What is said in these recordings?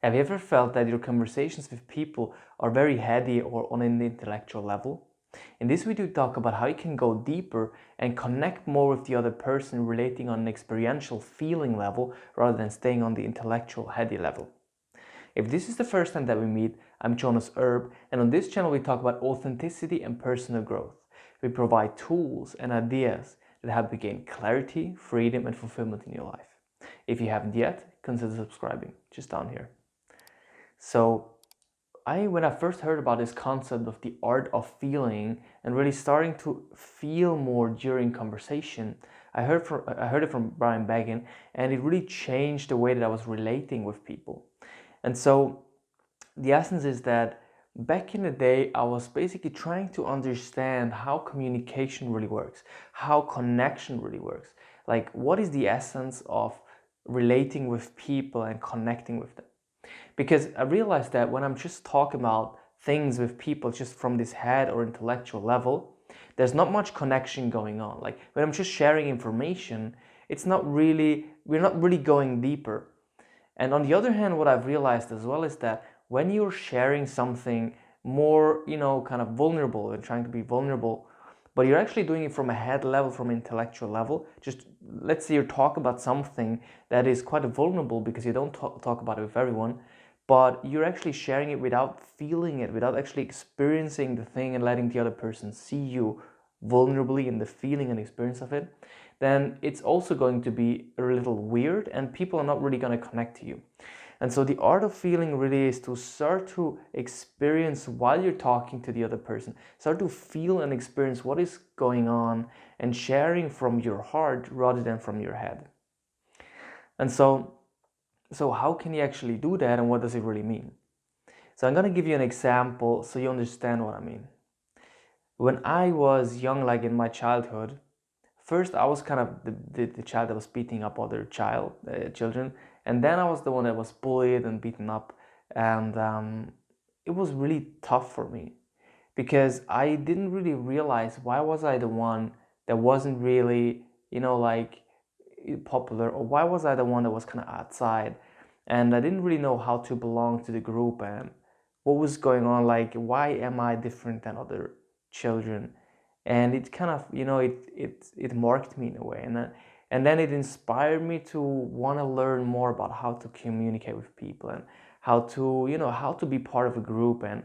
Have you ever felt that your conversations with people are very heady or on an intellectual level? In this video, we talk about how you can go deeper and connect more with the other person, relating on an experiential feeling level rather than staying on the intellectual heady level. If this is the first time that we meet, I'm Jonas Erb, and on this channel we talk about authenticity and personal growth. We provide tools and ideas that help you gain clarity, freedom, and fulfillment in your life. If you haven't yet, consider subscribing, just down here. So when I first heard about this concept of the art of feeling and really starting to feel more during conversation, I heard it from Brian Began, and it really changed the way that I was relating with people. And so the essence is that back in the day, I was basically trying to understand how communication really works, how connection really works. Like, what is the essence of relating with people and connecting with them? Because I realized that when I'm just talking about things with people just from this head or intellectual level, there's not much connection going on. Like, when I'm just sharing information, we're not really going deeper. And on the other hand, what I've realized as well is that when you're sharing something more, kind of vulnerable and trying to be vulnerable, but you're actually doing it from a head level, from intellectual level, just let's say you talk about something that is quite vulnerable because you don't talk about it with everyone, but you're actually sharing it without feeling it, without actually experiencing the thing and letting the other person see you vulnerably in the feeling and experience of it, then it's also going to be a little weird and people are not really going to connect to you. And so the art of feeling really is to start to experience while you're talking to the other person, start to feel and experience what is going on and sharing from your heart rather than from your head. And so how can you actually do that, and what does it really mean? So I'm going to give you an example so you understand what I mean. When I was young, like in my childhood, first I was kind of the child that was beating up other children, and then I was the one that was bullied and beaten up, and it was really tough for me because I didn't really realize why was I the one that wasn't really, like popular, or why was I the one that was kind of outside, and I didn't really know how to belong to the group and what was going on, like why am I different than other children. And it kind of, it marked me in a way, and then it inspired me to want to learn more about how to communicate with people and how to be part of a group, and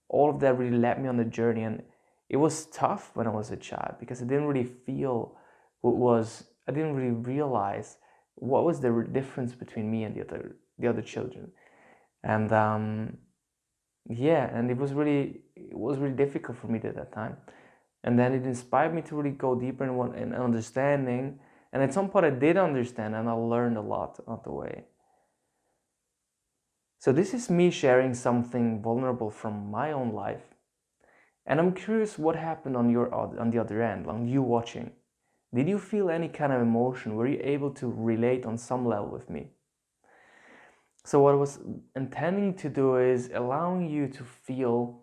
all of that really led me on the journey. And it was tough when I was a child because I didn't really feel I didn't really realize what was the difference between me and the other children. And yeah, and it was really difficult for me at that time. And then it inspired me to really go deeper in understanding. And at some point I did understand, and I learned a lot on the way. So this is me sharing something vulnerable from my own life. And I'm curious what happened on the other end, on you watching. Did you feel any kind of emotion? Were you able to relate on some level with me? So what I was intending to do is allowing you to feel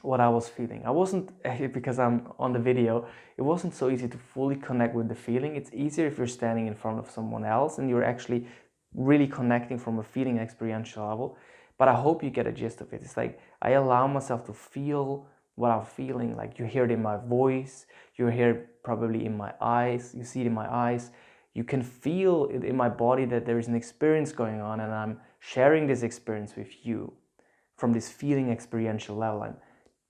what I was feeling. I wasn't, because I'm on the video, it wasn't so easy to fully connect with the feeling. It's easier if you're standing in front of someone else and you're actually really connecting from a feeling experiential level. But I hope you get a gist of it. It's like I allow myself to feel what I'm feeling. Like you hear it in my voice, you hear it probably in my eyes, you see it in my eyes. You can feel it in my body that there is an experience going on, and I'm sharing this experience with you from this feeling experiential level.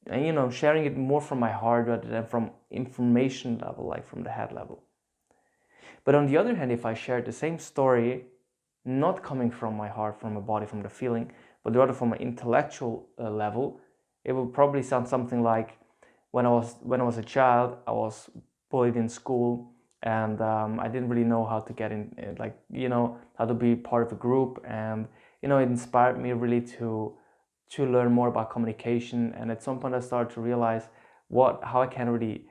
And sharing it more from my heart rather than from information level, like from the head level. But on the other hand, if I shared the same story, not coming from my heart, from my body, from the feeling, but rather from an intellectual level, it would probably sound something like, when I was a child, I was bullied in school, and I didn't really know how to get in, how to be part of a group, and it inspired me really to learn more about communication. And at some point I started to realize how I can really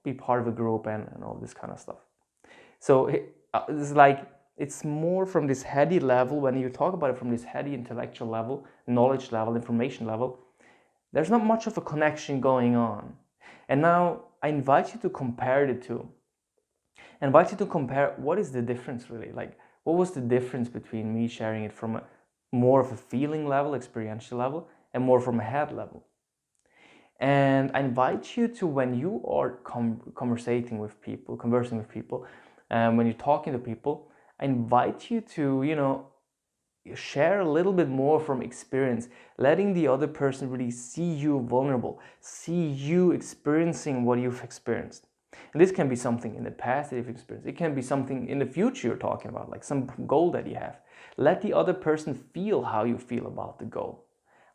be part of a group and all this kind of stuff. So it's like, it's more from this heady level. When you talk about it from this heady intellectual level, knowledge level, information level, there's not much of a connection going on. And now I invite you to compare the two. I invite you to compare what is the difference really. Like, what was the difference between me sharing it from more of a feeling level, experiential level, and more from a head level. And I invite you to, when you are conversing with people, when you're talking to people, I invite you to, share a little bit more from experience, letting the other person really see you vulnerable, see you experiencing what you've experienced. And this can be something in the past that you've experienced. It can be something in the future you're talking about, like some goal that you have. Let the other person feel how you feel about the goal.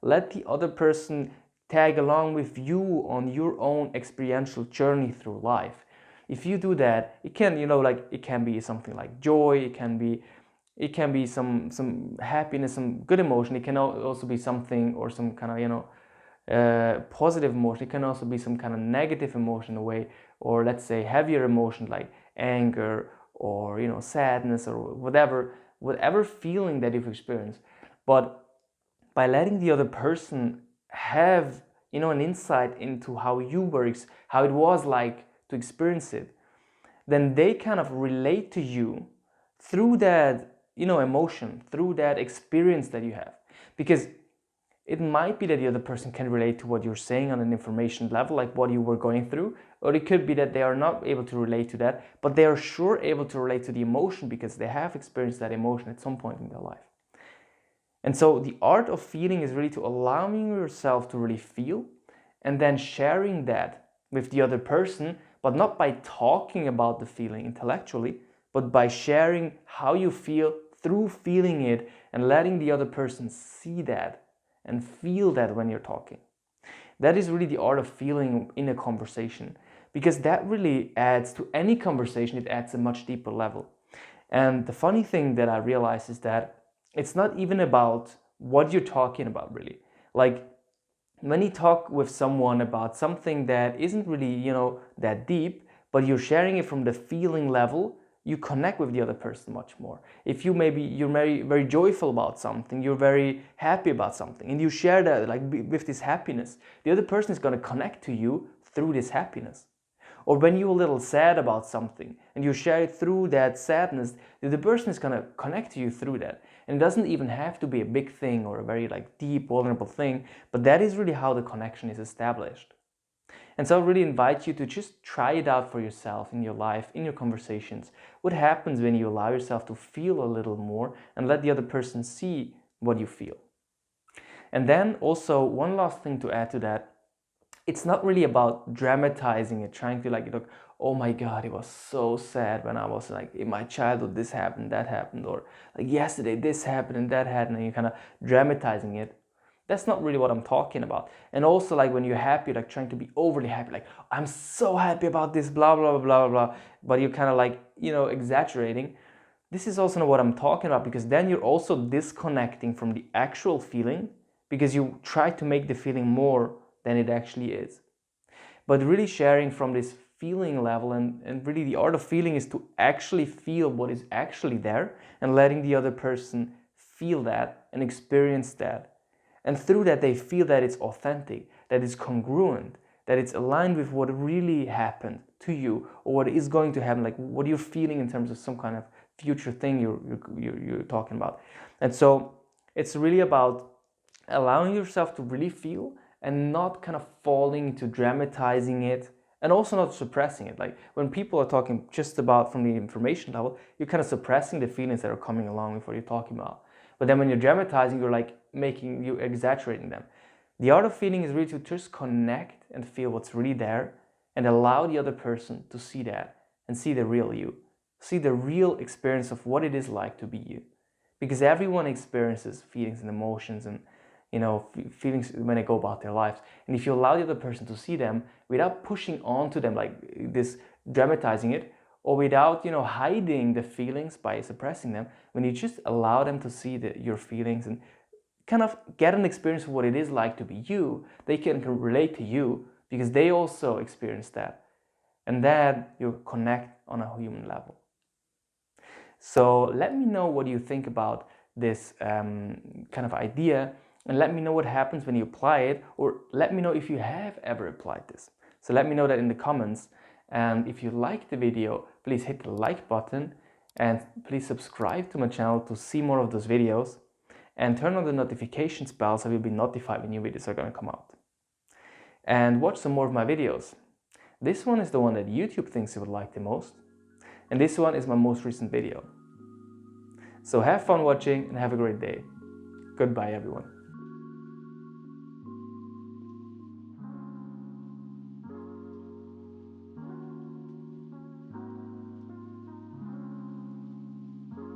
Let the other person tag along with you on your own experiential journey through life. If you do that, it can, it can be something like joy, it can be some happiness, some good emotion. It can also be something, or some kind of positive emotion. It can also be some kind of negative emotion in a way, or let's say heavier emotion like anger, or sadness, or whatever feeling that you've experienced. But by letting the other person have an insight into how you works, how it was like to experience it, then they kind of relate to you through that emotion, through that experience that you have. Because it might be that the other person can relate to what you're saying on an information level, like what you were going through, or it could be that they are not able to relate to that, but they are sure able to relate to the emotion because they have experienced that emotion at some point in their life. And so the art of feeling is really to allowing yourself to really feel, and then sharing that with the other person, but not by talking about the feeling intellectually, but by sharing how you feel through feeling it, and letting the other person see that and feel that when you're talking. That is really the art of feeling in a conversation, because that really adds to any conversation. It adds a much deeper level. And the funny thing that I realized is that it's not even about what you're talking about, really. Like, when you talk with someone about something that isn't really, that deep, but you're sharing it from the feeling level, you connect with the other person much more. If you're very, very joyful about something, you're very happy about something, and you share that like with this happiness, the other person is going to connect to you through this happiness. Or when you're a little sad about something and you share it through that sadness, the person is going to connect to you through that. And it doesn't even have to be a big thing or a very like deep, vulnerable thing, but that is really how the connection is established. And so I really invite you to just try it out for yourself in your life, in your conversations. What happens when you allow yourself to feel a little more and let the other person see what you feel? And then also, one last thing to add to that, it's not really about dramatizing it, trying to look, oh my God, it was so sad when I was like in my childhood, this happened, that happened, or like yesterday, this happened and that happened, and you're kind of dramatizing it. That's not really what I'm talking about. And also, like, when you're happy, like trying to be overly happy, like, I'm so happy about this, blah, blah, blah, blah, blah, but you're kind of like, exaggerating. This is also not what I'm talking about, because then you're also disconnecting from the actual feeling, because you try to make the feeling more than it actually is. But really sharing from this feeling level, and really the art of feeling is to actually feel what is actually there, and letting the other person feel that and experience that. And through that, they feel that it's authentic, that it's congruent, that it's aligned with what really happened to you, or what is going to happen, like what you're feeling in terms of some kind of future thing you're talking about. And so it's really about allowing yourself to really feel, and not kind of falling into dramatizing it, and also not suppressing it. Like, when people are talking just about from the information level, you're kind of suppressing the feelings that are coming along with what you're talking about. But then when you're dramatizing, you're exaggerating them. The art of feeling is really to just connect and feel what's really there, and allow the other person to see that and see the real you, see the real experience of what it is like to be you. Because everyone experiences feelings and emotions and feelings when they go about their lives. And if you allow the other person to see them without pushing onto them like this, dramatizing it, or without hiding the feelings by suppressing them, when you just allow them to see your feelings and kind of get an experience of what it is like to be you, they can relate to you because they also experience that. And then you connect on a human level. So let me know what you think about this kind of idea, and let me know what happens when you apply it, or let me know if you have ever applied this. So let me know that in the comments. And if you like the video, please hit the like button, and please subscribe to my channel to see more of those videos. and turn on the notifications bell so you'll be notified when new videos are going to come out. And watch some more of my videos. This one is the one that YouTube thinks you would like the most, and this one is my most recent video. So have fun watching and have a great day. Goodbye everyone.